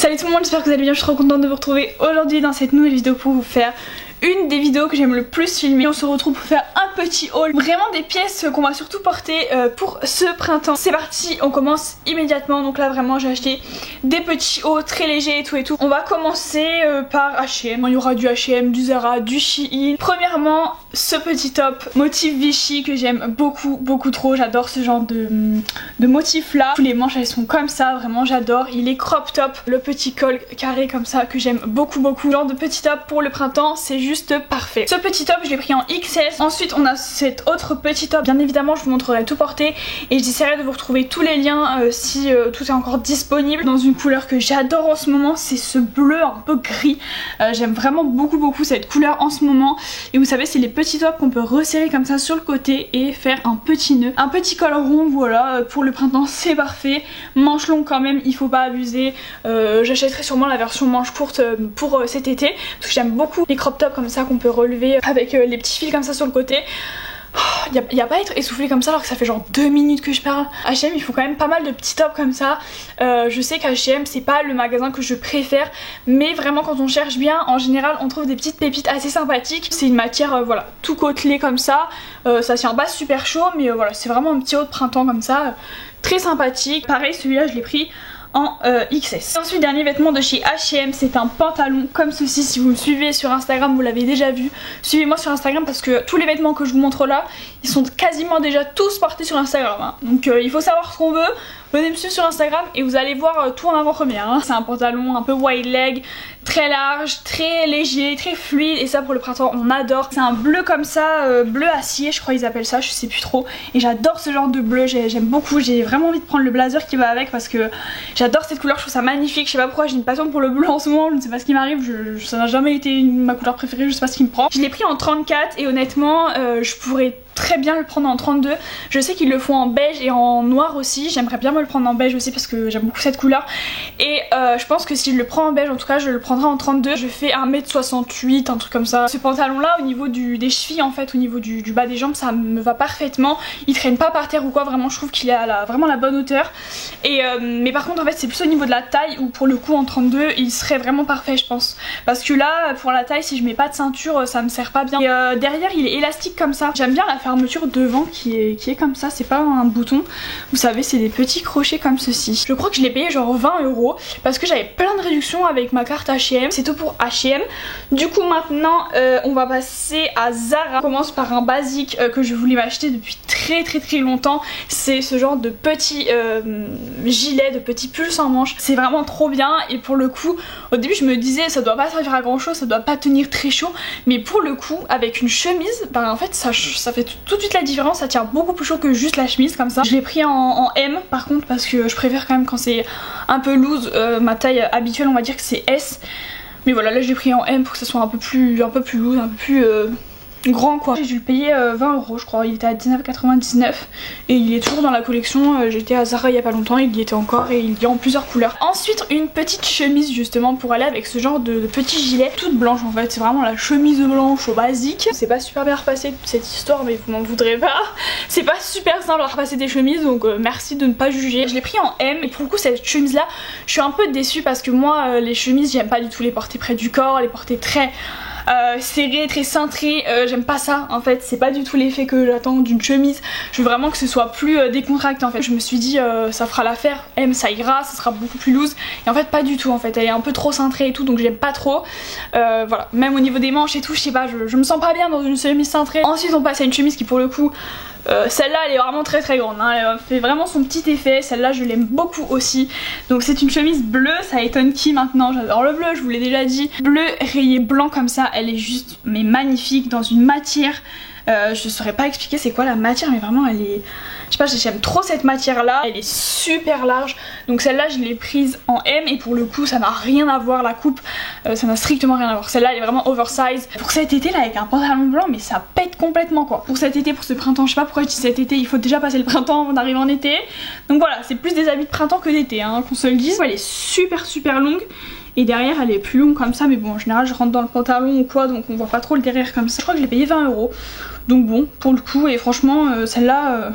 Salut tout le monde, j'espère que vous allez bien, je suis trop contente de vous retrouver aujourd'hui dans cette nouvelle vidéo pour vous faire une des vidéos que j'aime le plus filmer. On se retrouve pour faire un petit haul, vraiment des pièces qu'on va surtout porter pour ce printemps. C'est parti, on commence immédiatement. Donc là vraiment j'ai acheté des petits hauts très légers et tout. On va commencer par H&M. Il y aura du H&M, du Zara, du Shein. Premièrement ce petit top motif Vichy que j'aime beaucoup trop. J'adore ce genre de motif là. Tous les manches elles sont comme ça, vraiment j'adore. Il est crop top, le petit col carré comme ça que j'aime beaucoup. Genre de petit top pour le printemps, c'est juste parfait. Ce petit top je l'ai pris en XS. Ensuite on a cet autre petit top, bien évidemment je vous montrerai tout porté et j'essaierai de vous retrouver tous les liens si tout est encore disponible. Dans une couleur que j'adore en ce moment, c'est ce bleu un peu gris. J'aime vraiment beaucoup cette couleur en ce moment. Et vous savez c'est les petits tops qu'on peut resserrer comme ça sur le côté et faire un petit nœud, un petit col rond. Voilà, pour le printemps c'est parfait. Manche longue quand même, il faut pas abuser. J'achèterai sûrement la version manche courte pour cet été parce que j'aime beaucoup les crop tops comme ça qu'on peut relever avec les petits fils comme ça sur le côté. Y a pas à être essoufflé comme ça alors que ça fait genre 2 minutes que je parle. H&M ils font quand même pas mal de petits tops comme ça. Je sais qu'H&M c'est pas le magasin que je préfère, mais vraiment quand on cherche bien en général on trouve des petites pépites assez sympathiques. C'est une matière voilà tout côtelé comme ça, ça tient pas super chaud mais voilà c'est vraiment un petit haut de printemps comme ça, très sympathique. Pareil celui-là je l'ai pris en XS. Ensuite dernier vêtement de chez H&M, c'est un pantalon comme ceci. Si vous me suivez sur Instagram vous l'avez déjà vu. Suivez-moi sur Instagram parce que tous les vêtements que je vous montre là ils sont quasiment déjà tous portés sur Instagram hein. Donc il faut savoir ce qu'on veut. Venez me suivre sur Instagram et vous allez voir tout en avant-première hein. C'est un pantalon un peu wide leg, très large, très léger, très fluide et ça pour le printemps on adore. C'est un bleu comme ça, bleu acier je crois ils appellent ça, je sais plus trop. Et j'adore ce genre de bleu, j'aime beaucoup. J'ai vraiment envie de prendre le blazer qui va avec parce que j'adore cette couleur, je trouve ça magnifique. Je sais pas pourquoi j'ai une passion pour le bleu en ce moment, je ne sais pas ce qui m'arrive, ça n'a jamais été ma couleur préférée, je sais pas ce qui me prend. Je l'ai pris en 34 et honnêtement je pourrais très bien le prendre en 32. Je sais qu'ils le font en beige et en noir aussi. J'aimerais bien me le prendre en beige aussi parce que j'aime beaucoup cette couleur. Et je pense que si je le prends en beige, en tout cas je le prendrai en 32. Je fais 1m68, un truc comme ça. Ce pantalon là au niveau des chevilles en fait, au niveau du bas des jambes, ça me va parfaitement. Il traîne pas par terre ou quoi, vraiment je trouve qu'il est à vraiment la bonne hauteur. Et mais par contre en fait c'est plus au niveau de la taille où pour le coup en 32 il serait vraiment parfait je pense. Parce que là pour la taille si je mets pas de ceinture ça me sert pas bien. Et derrière il est élastique comme ça. J'aime bien la fermeture devant qui est comme ça, c'est pas un bouton. Vous savez c'est des petits crochets comme ceci. Je crois que je l'ai payé genre 20 € parce que j'avais plein de réductions avec ma carte H&M. C'est tout pour H&M. Du coup maintenant on va passer à Zara. On commence par un basique que je voulais m'acheter depuis très longtemps. C'est ce genre de petit gilet, de petit pull sans manches. C'est vraiment trop bien et pour le coup au début je me disais ça doit pas servir à grand chose, ça doit pas tenir très chaud, mais pour le coup avec une chemise bah en fait ça fait tout de suite la différence, ça tient beaucoup plus chaud que juste la chemise comme ça. Je l'ai pris en M par contre parce que je préfère quand même quand c'est un peu loose. Ma taille habituelle on va dire que c'est S, mais voilà là je l'ai pris en M pour que ça soit un peu plus loose, un peu plus grand quoi. J'ai dû le payer 20 € je crois, il était à 19,99 et il est toujours dans la collection. J'étais à Zara il y a pas longtemps, il y était encore et il y a en plusieurs couleurs. Ensuite une petite chemise justement pour aller avec ce genre de petit gilet, toute blanche en fait, c'est vraiment la chemise blanche au basique. C'est pas super bien repassé toute cette histoire mais vous m'en voudrez pas, c'est pas super simple à repasser des chemises donc merci de ne pas juger. Je l'ai pris en M et pour le coup cette chemise là je suis un peu déçue parce que moi les chemises j'aime pas du tout les porter près du corps, les porter très serré, très cintré, j'aime pas ça en fait, c'est pas du tout l'effet que j'attends d'une chemise. Je veux vraiment que ce soit plus décontracté en fait. Je me suis dit ça fera l'affaire, M ça ira, ça sera beaucoup plus loose et en fait pas du tout en fait, elle est un peu trop cintrée et tout donc j'aime pas trop. Voilà, même au niveau des manches et tout, je sais pas, je me sens pas bien dans une chemise cintrée. Ensuite on passe à une chemise qui pour le coup celle-là elle est vraiment très grande hein. Elle fait vraiment son petit effet, celle-là je l'aime beaucoup aussi. Donc c'est une chemise bleue, ça étonne qui maintenant, j'adore le bleu, je vous l'ai déjà dit. Bleu rayé blanc comme ça, elle est juste mais magnifique dans une matière. Je saurais pas expliquer c'est quoi la matière mais vraiment elle est... Je sais pas, j'aime trop cette matière là, elle est super large. Donc celle-là je l'ai prise en M et pour le coup ça n'a rien à voir, la coupe ça n'a strictement rien à voir. Celle-là elle est vraiment oversize. Pour cet été là avec un pantalon blanc mais ça pète complètement quoi. Pour cet été, pour ce printemps, je sais pas pourquoi je dis cet été, il faut déjà passer le printemps avant d'arriver en été. Donc voilà, c'est plus des habits de printemps que d'été hein, qu'on se le dise. Elle est super longue. Et derrière elle est plus longue comme ça, mais bon en général je rentre dans le pantalon ou quoi donc on voit pas trop le derrière comme ça. Je crois que je l'ai payé 20 €. Donc bon pour le coup et franchement celle-là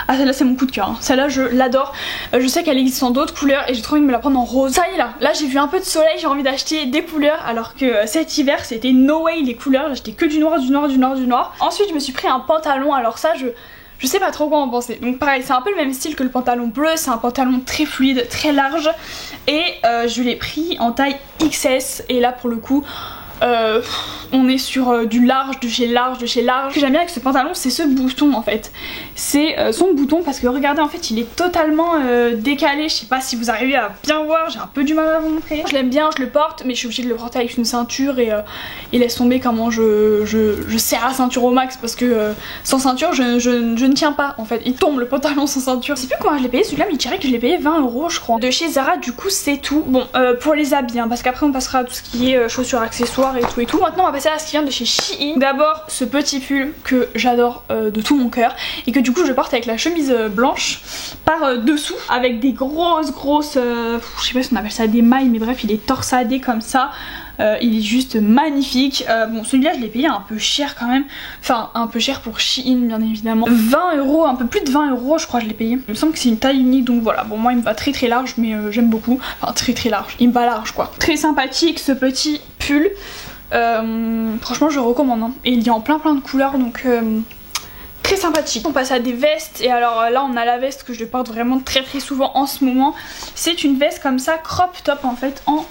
Ah celle-là c'est mon coup de cœur, hein. Celle-là je l'adore. Je sais qu'elle existe en d'autres couleurs et j'ai trop envie de me la prendre en rose. Ça y est là j'ai vu un peu de soleil, j'ai envie d'acheter des couleurs alors que cet hiver c'était no way les couleurs, j'ai acheté que du noir, du noir, du noir, du noir. Ensuite je me suis pris un pantalon, alors ça je sais pas trop quoi en penser. Donc pareil c'est un peu le même style que le pantalon bleu, c'est un pantalon très fluide, très large et je l'ai pris en taille XS et là pour le coup on est sur du large, de chez large, de chez large. Ce que j'aime bien avec ce pantalon c'est ce bouton en fait. C'est son bouton parce que regardez en fait il est totalement décalé. Je sais pas si vous arrivez à bien voir, j'ai un peu du mal à vous montrer. Je l'aime bien, je le porte mais je suis obligée de le porter avec une ceinture et laisse tomber comment je serre la ceinture au max parce que sans ceinture je ne tiens pas en fait. Il tombe le pantalon sans ceinture. Je sais plus comment je l'ai payé celui-là mais il dirait que je l'ai payé 20 € je crois. De chez Zara du coup c'est tout. Bon pour les habits hein, parce qu'après on passera à tout ce qui est chaussures, accessoires et tout et tout. Maintenant on va passer à ce qui vient de chez Shein. D'abord ce petit pull que j'adore de tout mon cœur et que du coup je porte avec la chemise blanche par dessous avec des grosses je sais pas si on appelle ça des mailles mais bref il est torsadé comme ça. Il est juste magnifique. Bon celui-là je l'ai payé un peu cher quand même. Enfin un peu cher pour Shein bien évidemment. 20 €, un peu plus de 20 € je crois je l'ai payé. Il me semble que c'est une taille unique donc voilà. Bon moi il me va très très large mais j'aime beaucoup. Enfin très large. Il me va large quoi. Très sympathique ce petit pull. Franchement je recommande hein. Et il y a en plein de couleurs donc très sympathique. On passe à des vestes et alors là on a la veste que je porte vraiment très souvent en ce moment. C'est une veste comme ça crop top en fait en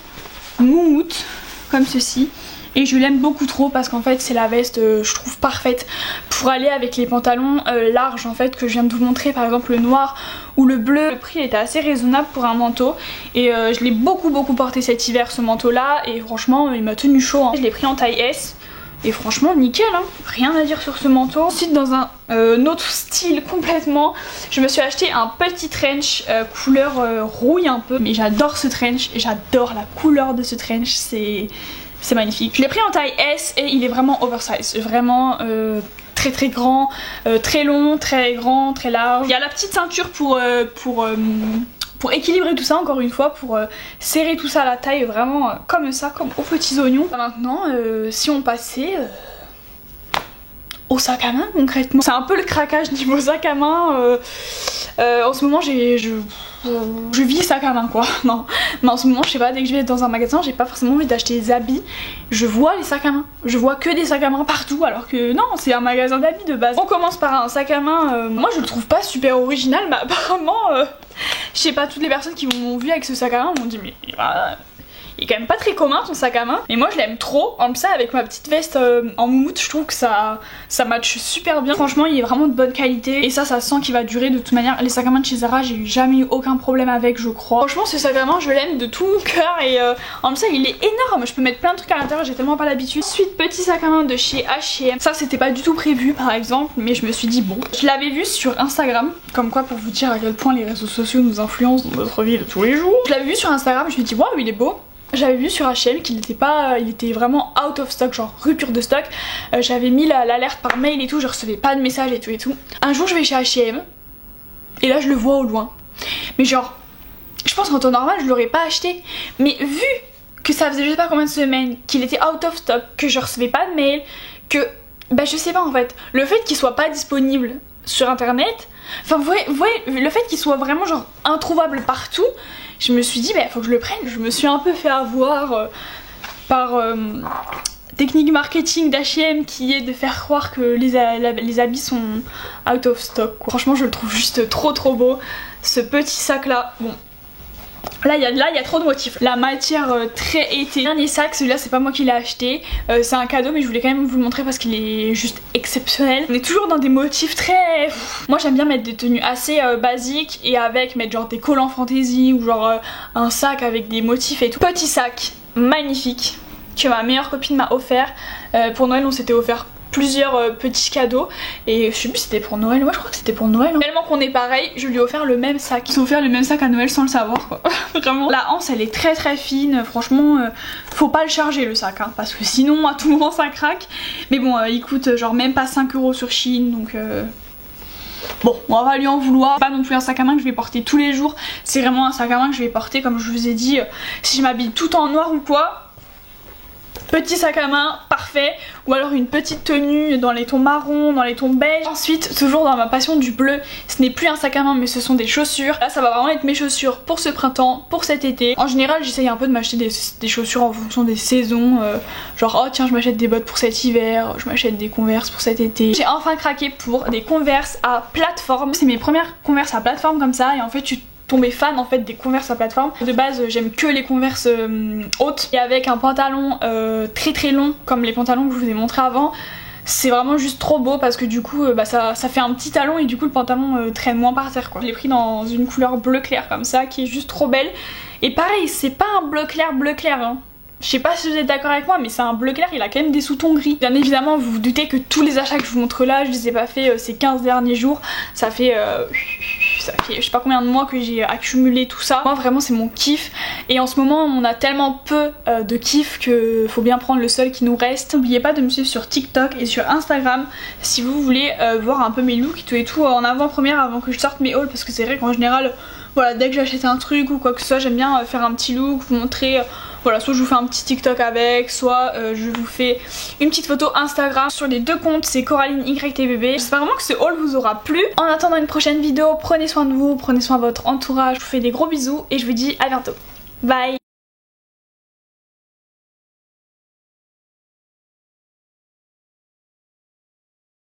moumoute comme ceci et je l'aime beaucoup trop parce qu'en fait c'est la veste je trouve parfaite pour aller avec les pantalons larges en fait que je viens de vous montrer, par exemple le noir ou le bleu. Le prix était assez raisonnable pour un manteau et je l'ai beaucoup porté cet hiver ce manteau là et franchement il m'a tenu chaud hein. Je l'ai pris en taille S et franchement nickel hein, rien à dire sur ce manteau. Ensuite dans un autre style complètement, je me suis acheté un petit trench couleur rouille un peu, mais j'adore ce trench et j'adore la couleur de ce trench, c'est magnifique. Je l'ai pris en taille S et il est vraiment oversize, vraiment très grand, très long, très grand, très large. Il y a la petite ceinture pour équilibrer tout ça encore une fois, pour serrer tout ça à la taille vraiment comme ça, comme aux petits oignons. Maintenant si on passait au sac à main concrètement, c'est un peu le craquage niveau sac à main. En ce moment je vis sac à main quoi. Non mais en ce moment je sais pas, dès que je vais dans un magasin j'ai pas forcément envie d'acheter des habits, je vois les sacs à main, je vois que des sacs à main partout alors que non c'est un magasin d'habits de base. On commence par un sac à main, moi je le trouve pas super original mais apparemment je sais pas, toutes les personnes qui m'ont vu avec ce sac à main m'ont dit mais il est quand même pas très commun ton sac à main, mais moi je l'aime trop. En plus avec ma petite veste en moumoute je trouve que ça match super bien. Franchement il est vraiment de bonne qualité et ça sent qu'il va durer de toute manière. Les sacs à main de chez Zara j'ai jamais eu aucun problème avec je crois. Franchement ce sac à main je l'aime de tout mon cœur et en plus ça il est énorme, je peux mettre plein de trucs à l'intérieur, j'ai tellement pas l'habitude. Ensuite petit sac à main de chez H&M, ça c'était pas du tout prévu par exemple mais je me suis dit bon, je l'avais vu sur Instagram, comme quoi pour vous dire à quel point les réseaux sociaux nous influencent dans notre vie de tous les jours. Je l'avais vu sur Instagram, je me suis dit waouh il est beau. J'avais vu sur H&M qu'il était pas, il était vraiment out of stock, genre rupture de stock. J'avais mis l'alerte par mail et tout, je recevais pas de message et tout. Un jour je vais chez H&M et là je le vois au loin. Mais genre, je pense qu'en temps normal je l'aurais pas acheté. Mais vu que ça faisait je sais pas combien de semaines qu'il était out of stock, que je recevais pas de mail, que bah je sais pas en fait, le fait qu'il soit pas disponible sur internet, enfin vous voyez le fait qu'il soit vraiment genre introuvable partout, je me suis dit bah faut que je le prenne. Je me suis un peu fait avoir par technique marketing d'H&M qui est de faire croire que les habits sont out of stock quoi. Franchement je le trouve juste trop beau ce petit sac là. Bon là il y a trop de motifs. La matière très été. Dernier sac, celui-là c'est pas moi qui l'ai acheté, c'est un cadeau mais je voulais quand même vous le montrer parce qu'il est juste exceptionnel. On est toujours dans des motifs très... Moi j'aime bien mettre des tenues assez basiques et avec mettre genre des collants fantaisie ou genre un sac avec des motifs et tout. Petit sac magnifique que ma meilleure copine m'a offert. Pour Noël on s'était offert plusieurs petits cadeaux et je sais plus si c'était pour Noël, moi je crois que c'était pour Noël hein. Tellement qu'on est pareil, je lui ai offert le même sac. Ils s'est offert le même sac à Noël sans le savoir quoi. Vraiment. La anse elle est très fine, franchement faut pas le charger le sac hein, parce que sinon à tout moment ça craque. Mais bon il coûte genre même pas 5 € sur Shein donc bon on va pas lui en vouloir. Pas non plus un sac à main que je vais porter tous les jours, c'est vraiment un sac à main que je vais porter comme je vous ai dit si je m'habille tout en noir ou quoi. petit sac à main parfait, ou alors une petite tenue dans les tons marron, dans les tons beige. Ensuite, toujours dans ma passion du bleu, ce n'est plus un sac à main mais ce sont des chaussures. Là ça va vraiment être mes chaussures pour ce printemps, pour cet été. En général j'essaye un peu de m'acheter des chaussures en fonction des saisons, genre oh tiens je m'achète des bottes pour cet hiver, je m'achète des Converse pour cet été. J'ai enfin craqué pour des Converse à plateforme. C'est mes premières Converse à plateforme comme ça et en fait je suis tombée fan en fait des Converse à plateforme. De base j'aime que les Converse hautes et avec un pantalon très long comme les pantalons que je vous ai montré avant. C'est vraiment juste trop beau parce que du coup ça fait un petit talon et du coup le pantalon traîne moins par terre quoi. Je l'ai pris dans une couleur bleu clair comme ça qui est juste trop belle. Et pareil c'est pas un bleu clair hein. Je sais pas si vous êtes d'accord avec moi mais c'est un bleu clair, il a quand même des sous-tons gris. Bien évidemment vous vous doutez que tous les achats que je vous montre là je les ai pas fait ces 15 derniers jours. Ça fait je sais pas combien de mois que j'ai accumulé tout ça. Moi vraiment c'est mon kiff et en ce moment on a tellement peu de kiff que faut bien prendre le seul qui nous reste. N'oubliez pas de me suivre sur TikTok et sur Instagram si vous voulez voir un peu mes looks et tout en avant-première avant que je sorte mes hauls parce que c'est vrai qu'en général voilà dès que j'achète un truc ou quoi que ce soit j'aime bien faire un petit look, vous montrer voilà, soit je vous fais un petit TikTok avec, soit je vous fais une petite photo Instagram. Sur les deux comptes, c'est Coraline YTBB. J'espère vraiment que ce haul vous aura plu. En attendant une prochaine vidéo, prenez soin de vous, prenez soin de votre entourage. Je vous fais des gros bisous et je vous dis à bientôt. Bye!